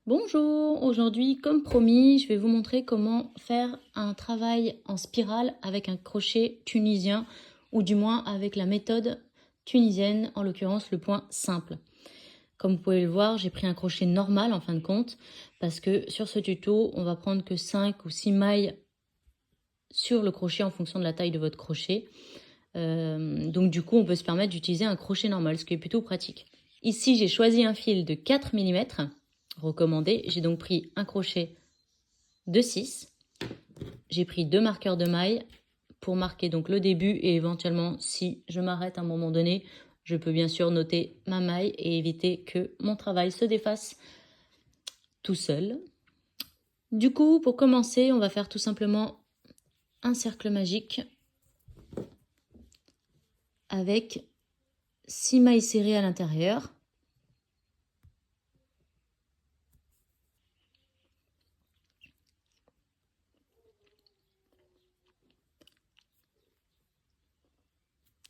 Bonjour, aujourd'hui comme promis, je vais vous montrer comment faire un travail en spirale avec un crochet tunisien ou du moins avec la méthode tunisienne, en l'occurrence le point simple. Comme vous pouvez le voir, j'ai pris un crochet normal en fin de compte parce que sur ce tuto, on va prendre que 5 ou 6 mailles sur le crochet en fonction de la taille de votre crochet. Donc du coup, on peut se permettre d'utiliser un crochet normal, ce qui est plutôt pratique. Ici, j'ai choisi un fil de 4 mm recommandé. J'ai donc pris un crochet de 6. J'ai pris 2 marqueurs de maille pour marquer donc le début et éventuellement, si je m'arrête à un moment donné, je peux bien sûr noter ma maille et éviter que mon travail se défasse tout seul. Du coup, pour commencer, on va faire tout simplement un cercle magique avec 6 mailles serrées à l'intérieur.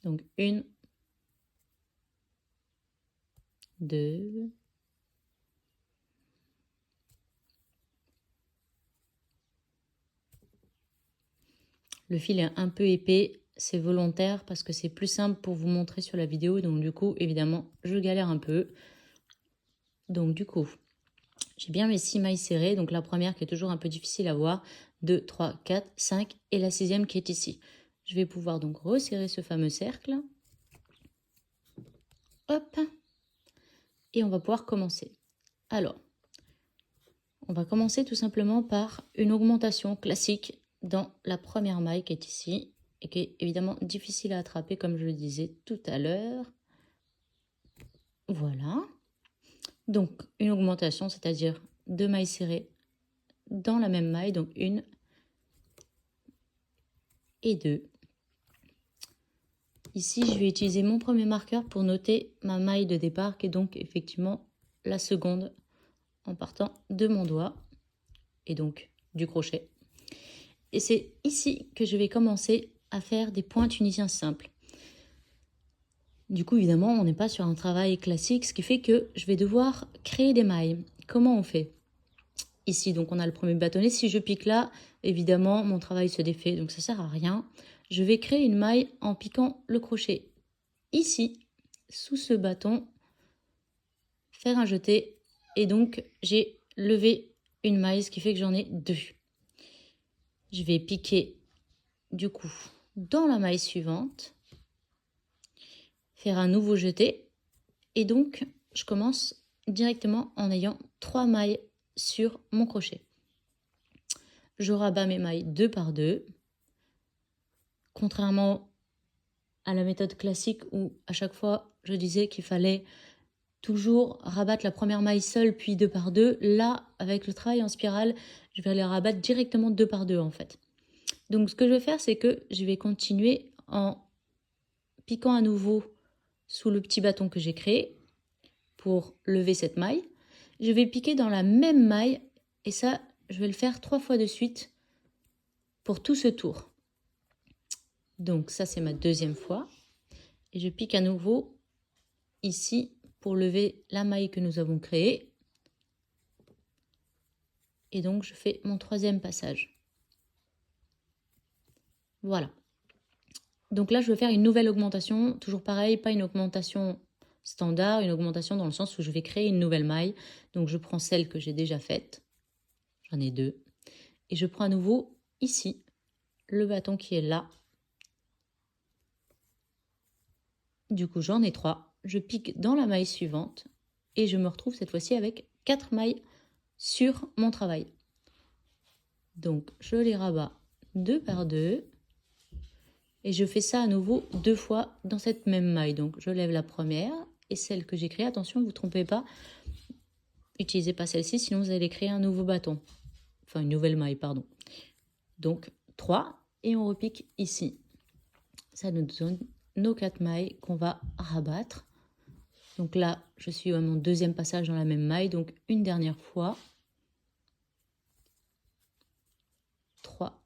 Donc 1, 2, 3. Le fil est un peu épais, c'est volontaire parce que c'est plus simple pour vous montrer sur la vidéo. Donc du coup, évidemment, je galère un peu. Donc du coup, j'ai bien mes 6 mailles serrées. Donc la première qui est toujours un peu difficile à voir. 2, 3, 4, 5 et la 6e qui est ici. Je vais pouvoir donc resserrer ce fameux cercle. Hop. Et on va pouvoir commencer. Alors, on va commencer tout simplement par une augmentation classique dans la première maille qui est ici et qui est évidemment difficile à attraper comme je le disais tout à l'heure. Voilà. Donc une augmentation, c'est-à-dire 2 mailles serrées dans la même maille, donc 1 et 2. Ici, je vais utiliser mon premier marqueur pour noter ma maille de départ qui est donc effectivement la seconde en partant de mon doigt et donc du crochet. Et c'est ici que je vais commencer à faire des points tunisiens simples. Du coup, évidemment, on n'est pas sur un travail classique, ce qui fait que je vais devoir créer des mailles. Comment on fait? Ici, donc on a le premier bâtonnet. Si je pique là, évidemment, mon travail se défait, donc ça sert à rien. Je vais créer une maille en piquant le crochet ici, sous ce bâton, faire un jeté, et donc j'ai levé une maille, ce qui fait que j'en ai 2. Je vais piquer du coup dans la maille suivante, faire un nouveau jeté, et donc je commence directement en ayant 3 mailles sur mon crochet. Je rabats mes mailles 2 par 2. Contrairement à la méthode classique où à chaque fois je disais qu'il fallait toujours rabattre la première maille seule puis 2 par 2, là avec le travail en spirale, je vais les rabattre directement 2 par 2 en fait. Donc ce que je vais faire, c'est que je vais continuer en piquant à nouveau sous le petit bâton que j'ai créé pour lever cette maille. Je vais piquer dans la même maille et ça, je vais le faire 3 fois de suite pour tout ce tour. Donc ça, c'est ma deuxième fois. Et je pique à nouveau ici pour lever la maille que nous avons créée. Et donc, je fais mon 3e passage. Voilà. Donc là, je vais faire une nouvelle augmentation. Toujours pareil, pas une augmentation standard, une augmentation dans le sens où je vais créer une nouvelle maille. Donc, je prends celle que j'ai déjà faite. J'en ai 2. Et je prends à nouveau ici le bâton qui est là. Du coup, j'en ai 3. Je pique dans la maille suivante et je me retrouve cette fois-ci avec 4 mailles sur mon travail. Donc, je les rabats 2 par 2 et je fais ça à nouveau 2 fois dans cette même maille. Donc, je lève la première et celle que j'ai créée. Attention, ne vous trompez pas, utilisez pas celle-ci, sinon vous allez créer un nouveau bâton. Enfin, une nouvelle maille, pardon. Donc, 3 et on repique ici. Ça nous donne nos 4 mailles qu'on va rabattre. Donc là, je suis à mon 2e passage dans la même maille. Donc, une dernière fois. 3.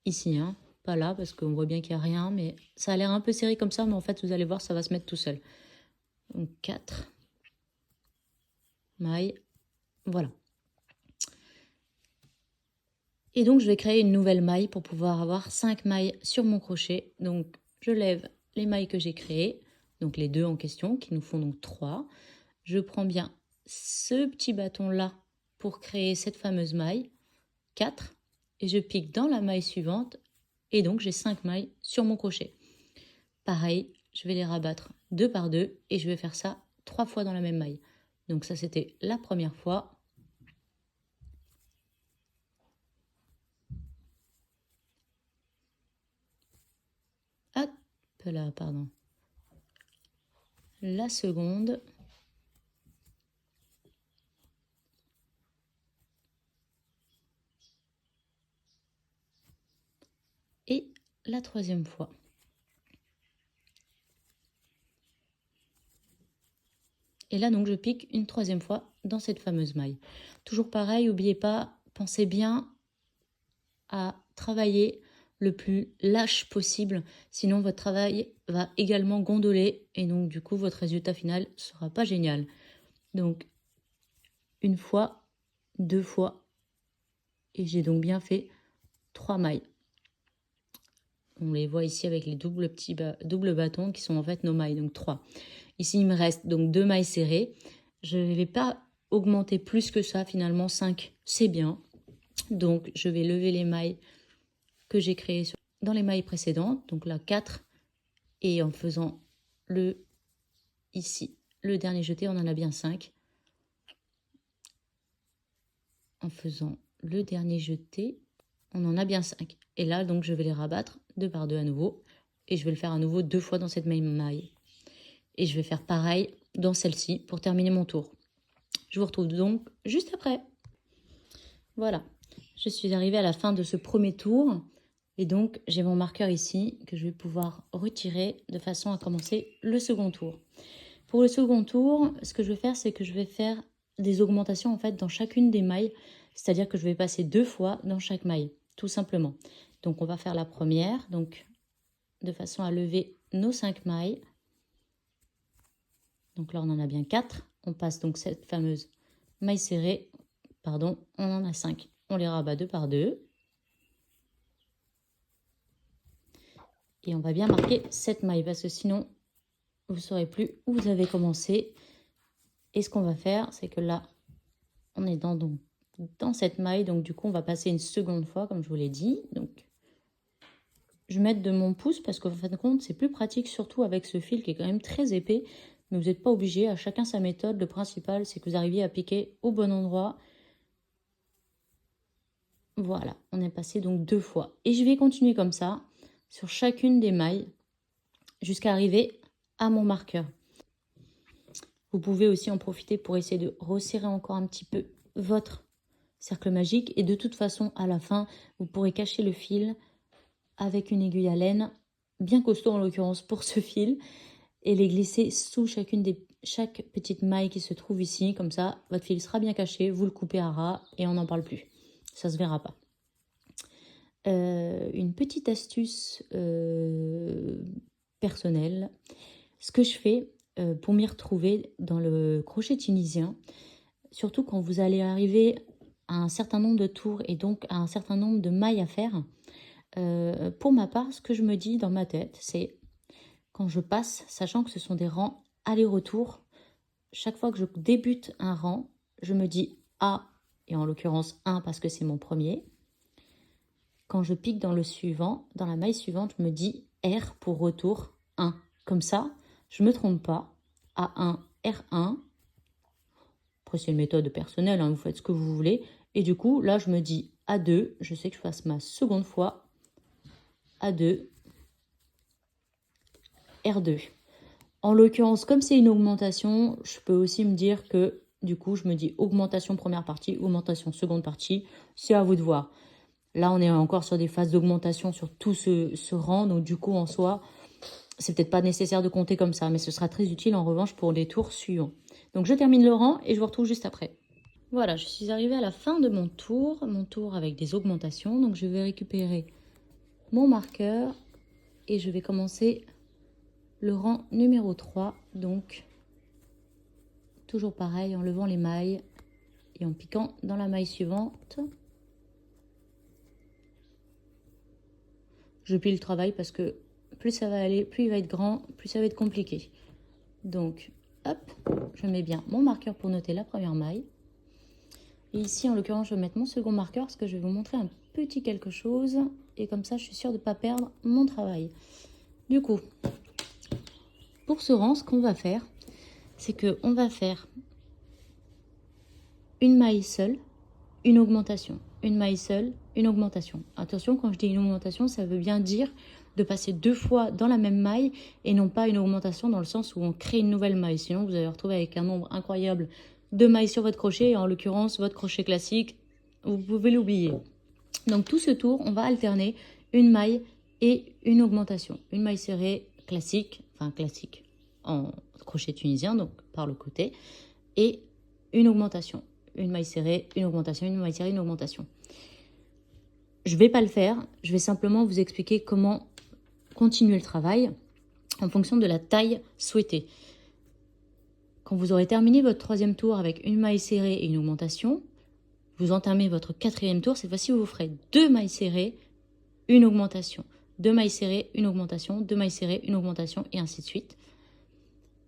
Ici, hein, pas là, parce qu'on voit bien qu'il n'y a rien. Mais ça a l'air un peu serré comme ça. Mais en fait, vous allez voir, ça va se mettre tout seul. Donc, 4. maille, voilà. Et donc, je vais créer une nouvelle maille pour pouvoir avoir 5 mailles sur mon crochet. Donc, je lève les mailles que j'ai créées, donc les deux en question, qui nous font donc 3. Je prends bien ce petit bâton-là pour créer cette fameuse maille, 4, et je pique dans la maille suivante, et donc j'ai 5 mailles sur mon crochet. Pareil, je vais les rabattre 2 par 2, et je vais faire ça 3 fois dans la même maille. Donc ça, c'était la première fois. Hop là, pardon. La seconde. Et la troisième fois. Et là, donc, je pique une troisième fois dans cette fameuse maille. Toujours pareil, n'oubliez pas, pensez bien à travailler le plus lâche possible. Sinon, votre travail va également gondoler et donc, du coup, votre résultat final ne sera pas génial. Donc, une fois, 2 fois, et j'ai donc bien fait 3 mailles. On les voit ici avec les doubles bâtons qui sont en fait nos mailles, donc 3. Ici, il me reste donc 2 mailles serrées. Je ne vais pas augmenter plus que ça, finalement 5, c'est bien. Donc, je vais lever les mailles que j'ai créées dans les mailles précédentes. Donc là, 4. Et en faisant ici, le dernier jeté, on en a bien 5. En faisant le dernier jeté, on en a bien 5. Et là, donc, je vais les rabattre 2 par 2 à nouveau. Et je vais le faire à nouveau 2 fois dans cette même maille. Et je vais faire pareil dans celle-ci pour terminer mon tour. Je vous retrouve donc juste après. Voilà, je suis arrivée à la fin de ce premier tour. Et donc, j'ai mon marqueur ici que je vais pouvoir retirer de façon à commencer le second tour. Pour le second tour, ce que je vais faire, c'est que je vais faire des augmentations en fait dans chacune des mailles. C'est-à-dire que je vais passer 2 fois dans chaque maille, tout simplement. Donc, on va faire la première, donc de façon à lever nos 5 mailles. Donc là, on en a bien 4. On passe donc cette fameuse maille serrée. Pardon, on en a 5. On les rabat 2 par 2. Et on va bien marquer cette maille parce que sinon, vous ne saurez plus où vous avez commencé. Et ce qu'on va faire, c'est que là, on est dans cette maille. Donc du coup, on va passer une seconde fois, comme je vous l'ai dit. Donc, je vais mettre de mon pouce parce qu'en fin de compte, c'est plus pratique, surtout avec ce fil qui est quand même très épais. Mais vous n'êtes pas obligé, à chacun sa méthode. Le principal, c'est que vous arriviez à piquer au bon endroit. Voilà, on est passé donc 2 fois. Et je vais continuer comme ça sur chacune des mailles jusqu'à arriver à mon marqueur. Vous pouvez aussi en profiter pour essayer de resserrer encore un petit peu votre cercle magique. Et de toute façon, à la fin, vous pourrez cacher le fil avec une aiguille à laine, bien costaud en l'occurrence pour ce fil, et les glisser sous chaque petite maille qui se trouve ici. Comme ça, votre fil sera bien caché, vous le coupez à ras et on n'en parle plus. Ça ne se verra pas. Une petite astuce personnelle. Ce que je fais pour m'y retrouver dans le crochet tunisien, surtout quand vous allez arriver à un certain nombre de tours et donc à un certain nombre de mailles à faire, pour ma part, ce que je me dis dans ma tête, c'est quand je passe, sachant que ce sont des rangs aller-retour, chaque fois que je débute un rang, je me dis A, et en l'occurrence 1 parce que c'est mon premier. Quand je pique dans le suivant, dans la maille suivante, je me dis R pour retour 1. Comme ça, je ne me trompe pas. A1, R1. Après, c'est une méthode personnelle, hein, vous faites ce que vous voulez. Et du coup, là, je me dis A2. Je sais que je fasse ma seconde fois. A2, R2. En l'occurrence, comme c'est une augmentation, je peux aussi me dire que, du coup, je me dis augmentation première partie, augmentation seconde partie. C'est à vous de voir. Là, on est encore sur des phases d'augmentation sur tout ce rang. Donc, du coup, en soi, c'est peut-être pas nécessaire de compter comme ça. Mais ce sera très utile, en revanche, pour les tours suivants. Donc, je termine le rang et je vous retrouve juste après. Voilà, je suis arrivée à la fin de mon tour avec des augmentations. Donc, je vais récupérer mon marqueur et je vais commencer le rang numéro 3. Donc, toujours pareil, en levant les mailles et en piquant dans la maille suivante. Je plie le travail parce que plus ça va aller, plus il va être grand, plus ça va être compliqué. Donc, hop, je mets bien mon marqueur pour noter la première maille. Et ici, en l'occurrence, je vais mettre mon second marqueur parce que je vais vous montrer un petit quelque chose. Et comme ça, je suis sûre de ne pas perdre mon travail. Du coup, pour ce rang, ce qu'on va faire, c'est qu'on va faire une maille seule, une augmentation. Une maille seule, une augmentation. Attention, quand je dis une augmentation, ça veut bien dire de passer 2 fois dans la même maille et non pas une augmentation dans le sens où on crée une nouvelle maille. Sinon, vous allez vous retrouver avec un nombre incroyable de mailles sur votre crochet. Et en l'occurrence, votre crochet classique, vous pouvez l'oublier. Donc, tout ce tour, on va alterner une maille et une augmentation. Une maille serrée classique, enfin classique en crochet tunisien, donc par le côté, et une augmentation. Une maille serrée, une augmentation, une maille serrée, une augmentation. Je ne vais pas le faire, je vais simplement vous expliquer comment continuer le travail en fonction de la taille souhaitée. Quand vous aurez terminé votre 3e tour avec une maille serrée et une augmentation, vous entamez votre 4e tour. Cette fois-ci, vous ferez 2 mailles serrées, une augmentation. 2 mailles serrées, une augmentation, 2 mailles serrées, une augmentation, et ainsi de suite.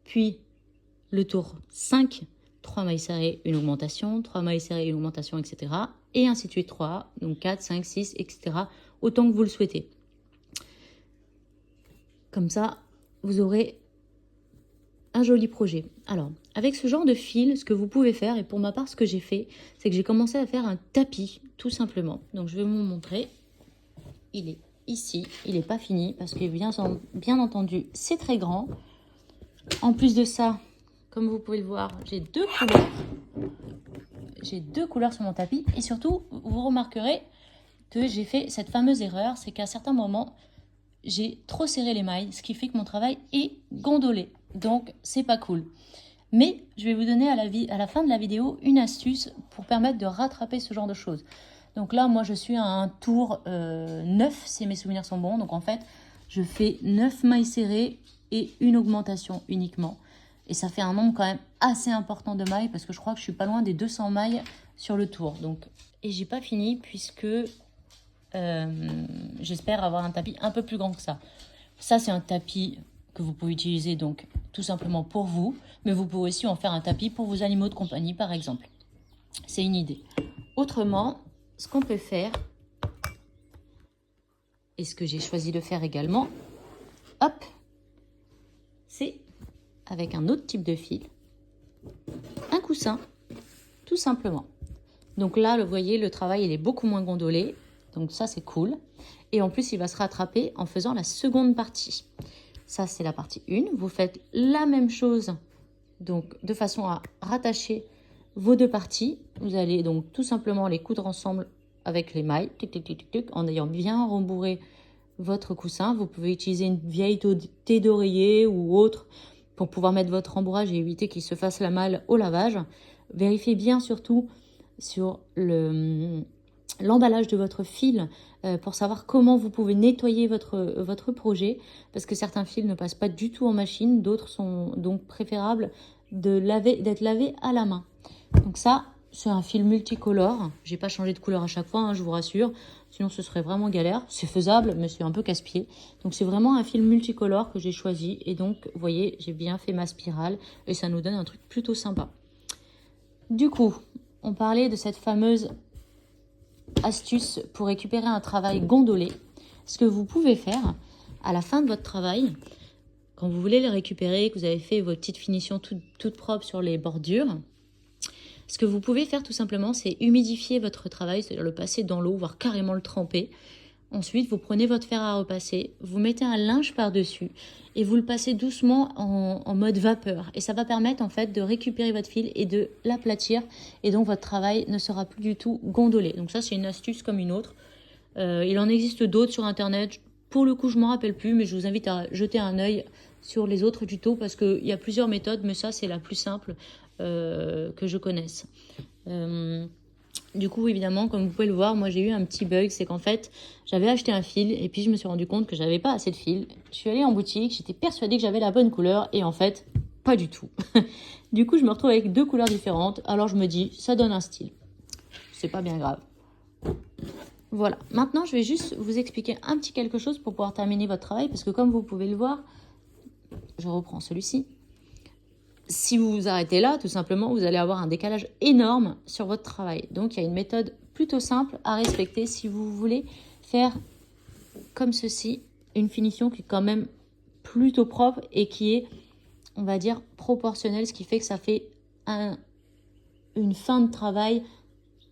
Puis, le tour 5, 3 mailles serrées, une augmentation, 3 mailles serrées, une augmentation, etc. Et ainsi de suite, 3, donc 4, 5, 6, etc. Autant que vous le souhaitez. Comme ça, vous aurez un joli projet. Alors, avec ce genre de fil, ce que vous pouvez faire, et pour ma part, ce que j'ai fait, c'est que j'ai commencé à faire un tapis, tout simplement. Donc, je vais vous montrer. Il est ici. Il n'est pas fini parce que, bien entendu, c'est très grand. En plus de ça, comme vous pouvez le voir, j'ai 2 couleurs. J'ai 2 couleurs sur mon tapis. Et surtout, vous remarquerez que j'ai fait cette fameuse erreur, c'est qu'à certains moments, j'ai trop serré les mailles, ce qui fait que mon travail est gondolé. Donc, c'est pas cool. Mais je vais vous donner à la fin de la vidéo une astuce pour permettre de rattraper ce genre de choses. Donc là, moi, je suis à un tour 9, si mes souvenirs sont bons. Donc en fait, je fais 9 mailles serrées et une augmentation uniquement. Et ça fait un nombre quand même assez important de mailles parce que je crois que je suis pas loin des 200 mailles sur le tour. Donc, et j'ai pas fini puisque j'espère avoir un tapis un peu plus grand que ça. Ça, c'est un tapis que vous pouvez utiliser donc tout simplement pour vous, mais vous pouvez aussi en faire un tapis pour vos animaux de compagnie, par exemple. C'est une idée. Autrement, ce qu'on peut faire, et ce que j'ai choisi de faire également, hop, c'est avec un autre type de fil, un coussin, tout simplement. Donc là, vous voyez, le travail, il est beaucoup moins gondolé. Donc ça, c'est cool. Et en plus, il va se rattraper en faisant la seconde partie. Ça, c'est la partie 1. Vous faites la même chose, donc de façon à rattacher vos 2 parties. Vous allez donc tout simplement les coudre ensemble avec les mailles, tic, tic, tic, tic, tic, en ayant bien rembourré votre coussin. Vous pouvez utiliser une vieille thé d'oreiller ou autre pour pouvoir mettre votre rembourrage et éviter qu'il se fasse la malle au lavage. Vérifiez bien surtout sur l'emballage de votre fil pour savoir comment vous pouvez nettoyer votre projet, parce que certains fils ne passent pas du tout en machine, d'autres sont donc préférables d'être lavés à la main. Donc ça, c'est un fil multicolore. J'ai pas changé de couleur à chaque fois, hein, je vous rassure, sinon ce serait vraiment galère. C'est faisable, mais c'est un peu casse-pied. Donc c'est vraiment un fil multicolore que j'ai choisi, et donc vous voyez, j'ai bien fait ma spirale et ça nous donne un truc plutôt sympa. Du coup, on parlait de cette fameuse astuce pour récupérer un travail gondolé. Ce que vous pouvez faire à la fin de votre travail, quand vous voulez le récupérer, que vous avez fait vos petites finitions toutes propres sur les bordures, ce que vous pouvez faire tout simplement, c'est humidifier votre travail, c'est-à-dire le passer dans l'eau, voire carrément le tremper. Ensuite, vous prenez votre fer à repasser, vous mettez un linge par-dessus et vous le passez doucement en mode vapeur. Et ça va permettre en fait de récupérer votre fil et de l'aplatir. Et donc votre travail ne sera plus du tout gondolé. Donc ça, c'est une astuce comme une autre. Il en existe d'autres sur Internet. Pour le coup, je ne m'en rappelle plus, mais je vous invite à jeter un œil sur les autres tutos parce qu'il y a plusieurs méthodes, mais ça, c'est la plus simple que je connaisse. Du coup, évidemment, comme vous pouvez le voir, moi j'ai eu un petit bug, c'est qu'en fait, j'avais acheté un fil et puis je me suis rendu compte que j'avais pas assez de fil. Je suis allée en boutique, j'étais persuadée que j'avais la bonne couleur et en fait, Pas du tout. Du coup, je me retrouve avec deux couleurs différentes. Alors, je me dis, ça donne un style. C'est pas bien grave. Voilà. Maintenant, je vais juste vous expliquer un petit quelque chose pour pouvoir terminer votre travail. Parce que comme vous pouvez le voir, je reprends celui-ci. Si vous vous arrêtez là, tout simplement, vous allez avoir un décalage énorme sur votre travail. Donc, il y a une méthode plutôt simple à respecter si vous voulez faire comme ceci, une finition qui est quand même plutôt propre et qui est, on va dire, proportionnelle, ce qui fait que ça fait une fin de travail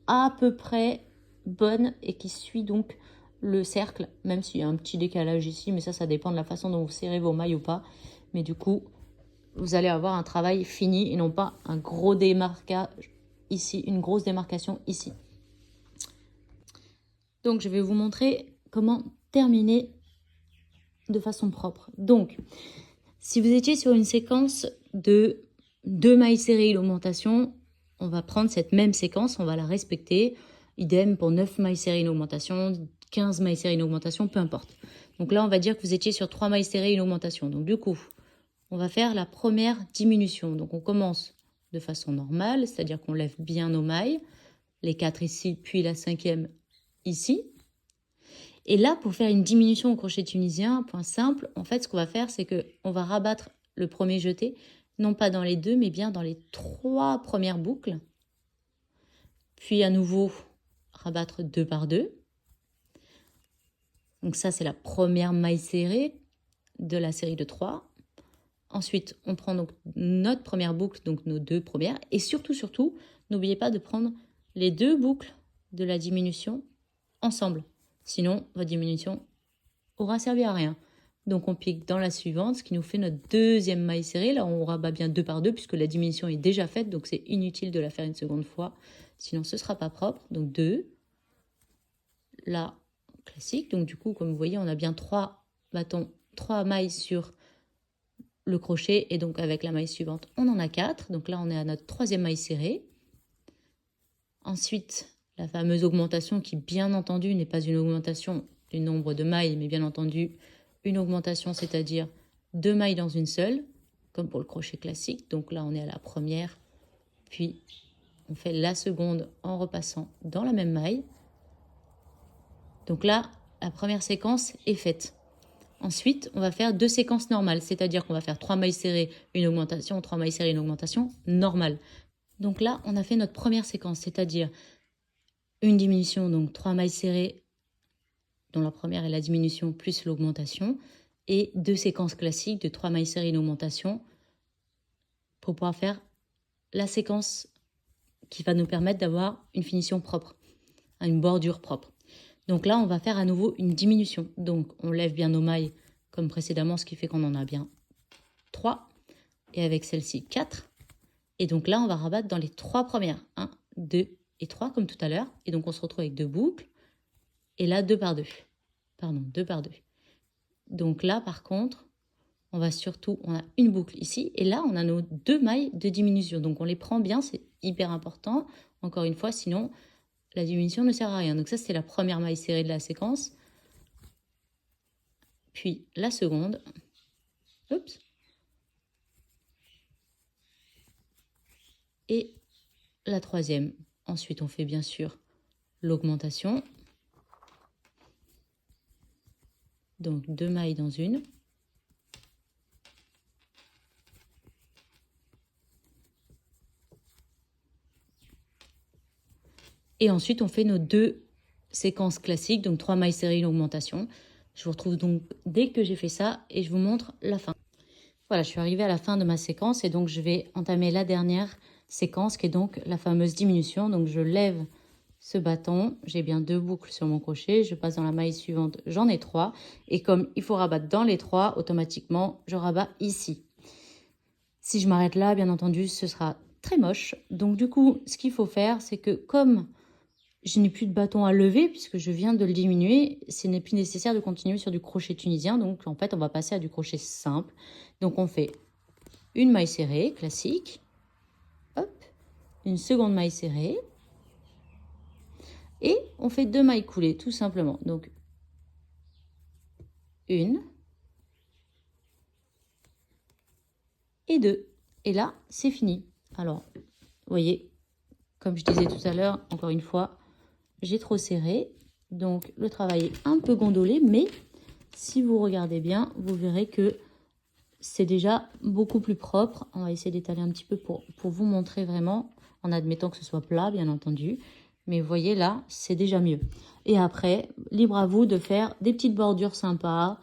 à peu près bonne et qui suit donc le cercle, même s'il y a un petit décalage ici, mais ça dépend de la façon dont vous serrez vos mailles ou pas. Mais du coup, vous allez avoir un travail fini et non pas un gros démarquage ici, une grosse démarcation ici. Donc, je vais vous montrer comment terminer de façon propre. Donc, si vous étiez sur une séquence de 2 mailles serrées l'augmentation, on va prendre cette même séquence, on va la respecter. Idem pour 9 mailles serrées une augmentation, 15 mailles serrées une augmentation, peu importe. Donc là, on va dire que vous étiez sur 3 mailles serrées une augmentation. Donc du coup, on va faire la première diminution. Donc on commence de façon normale, c'est-à-dire qu'on lève bien nos mailles, les 4 ici, puis la 5e ici. Et là, pour faire une diminution au crochet tunisien, point simple, en fait, ce qu'on va faire, c'est qu'on va rabattre le premier jeté, non pas dans les 2, mais bien dans les 3 premières boucles. Puis à nouveau, rabattre 2 par 2. Donc ça, c'est la première maille serrée de la série de 3. Ensuite, on prend donc notre première boucle, donc nos 2 premières. Et surtout, n'oubliez pas de prendre les 2 boucles de la diminution ensemble. Sinon, votre diminution aura servi à rien. Donc, on pique dans la suivante, ce qui nous fait notre deuxième maille serrée. Là, on rabat bien 2 par 2 puisque la diminution est déjà faite. Donc, c'est inutile de la faire une seconde fois. Sinon, ce ne sera pas propre. Donc, 2. Là, classique. Donc, du coup, comme vous voyez, on a bien 3 bâtons, 3 mailles sur le crochet. Et donc, avec la maille suivante, on en a 4. Donc là, on est à notre troisième maille serrée. Ensuite, la fameuse augmentation qui, bien entendu, n'est pas une augmentation du nombre de mailles, mais bien entendu, une augmentation, c'est-à-dire 2 mailles dans une seule, comme pour le crochet classique. Donc là, on est à la première, puis on fait la seconde en repassant dans la même maille. Donc là, la première séquence est faite. Ensuite, on va faire 2 séquences normales, c'est-à-dire qu'on va faire 3 mailles serrées, une augmentation, 3 mailles serrées, une augmentation normale. Donc là, on a fait notre première séquence, c'est-à-dire une diminution, donc 3 mailles serrées, dont la première est la diminution plus l'augmentation, et 2 séquences classiques de 3 mailles serrées, une augmentation, pour pouvoir faire la séquence qui va nous permettre d'avoir une finition propre, une bordure propre. Donc là, on va faire à nouveau une diminution. Donc, on lève bien nos mailles comme précédemment, ce qui fait qu'on en a bien 3. Et avec celle-ci, 4. Et donc là, on va rabattre dans les 3 premières. 1, 2 et 3, comme tout à l'heure. Et donc, on se retrouve avec 2 boucles. Et là, 2 par 2. Pardon, 2 par 2. Donc là, par contre, on va surtout... On a une boucle ici. Et là, on a nos 2 mailles de diminution. Donc, on les prend bien. C'est hyper important. Encore une fois, sinon... la diminution ne sert à rien. Donc ça, c'est la première maille serrée de la séquence. Puis la seconde. Oups. Et la troisième. Ensuite, on fait bien sûr l'augmentation. Donc 2 mailles dans une. Et ensuite, on fait nos 2 séquences classiques, donc 3 mailles serrées, une augmentation. Je vous retrouve donc dès que j'ai fait ça et je vous montre la fin. Voilà, je suis arrivée à la fin de ma séquence et donc je vais entamer la dernière séquence qui est donc la fameuse diminution. Donc je lève ce bâton, j'ai bien 2 boucles sur mon crochet, je passe dans la maille suivante, j'en ai 3. Et comme il faut rabattre dans les 3, automatiquement, je rabats ici. Si je m'arrête là, bien entendu, ce sera très moche. Donc du coup, ce qu'il faut faire, c'est que comme je n'ai plus de bâton à lever puisque je viens de le diminuer, ce n'est plus nécessaire de continuer sur du crochet tunisien. Donc en fait, on va passer à du crochet simple. Donc on fait une maille serrée classique, hop, une seconde maille serrée et on fait 2 mailles coulées tout simplement. Donc une et 2. Et là, c'est fini. Alors, vous voyez, comme je disais tout à l'heure, encore une fois, j'ai trop serré. Donc, le travail est un peu gondolé, mais si vous regardez bien, vous verrez que c'est déjà beaucoup plus propre. On va essayer d'étaler un petit peu pour vous montrer vraiment, en admettant que ce soit plat, bien entendu. Mais vous voyez là, c'est déjà mieux. Et après, libre à vous de faire des petites bordures sympas,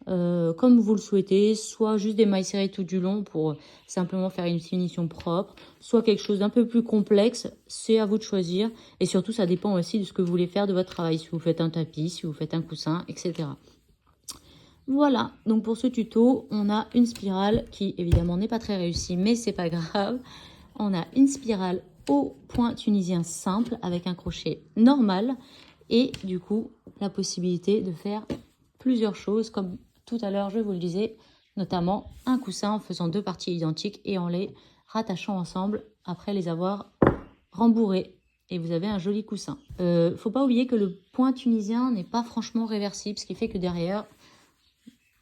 comme vous le souhaitez, soit juste des mailles serrées tout du long pour simplement faire une finition propre, soit quelque chose d'un peu plus complexe, c'est à vous de choisir. Et surtout, ça dépend aussi de ce que vous voulez faire de votre travail, si vous faites un tapis, si vous faites un coussin, etc. Voilà, donc pour ce tuto, on a une spirale qui évidemment n'est pas très réussie, mais c'est pas grave. On a une spirale au point tunisien simple avec un crochet normal et du coup la possibilité de faire plusieurs choses comme tout à l'heure je vous le disais, notamment un coussin en faisant deux parties identiques et en les rattachant ensemble après les avoir rembourrés. Et vous avez un joli coussin. Faut pas oublier que le point tunisien n'est pas franchement réversible, ce qui fait que derrière,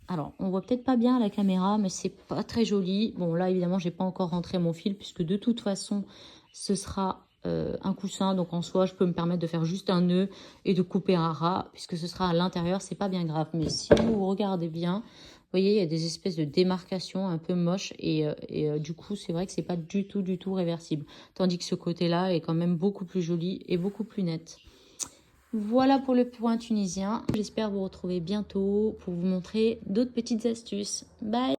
alors, on voit peut-être pas bien à la caméra, mais c'est pas très joli. Bon, là, évidemment, j'ai pas encore rentré mon fil, puisque de toute façon, ce sera un coussin. Donc, en soi, je peux me permettre de faire juste un nœud et de couper un ras, puisque ce sera à l'intérieur, c'est pas bien grave. Mais si vous regardez bien, vous voyez, il y a des espèces de démarcations un peu moches. Et du coup, c'est vrai que c'est pas du tout réversible. Tandis que ce côté-là est quand même beaucoup plus joli et beaucoup plus net. Voilà pour le point tunisien. J'espère vous retrouver bientôt pour vous montrer d'autres petites astuces. Bye!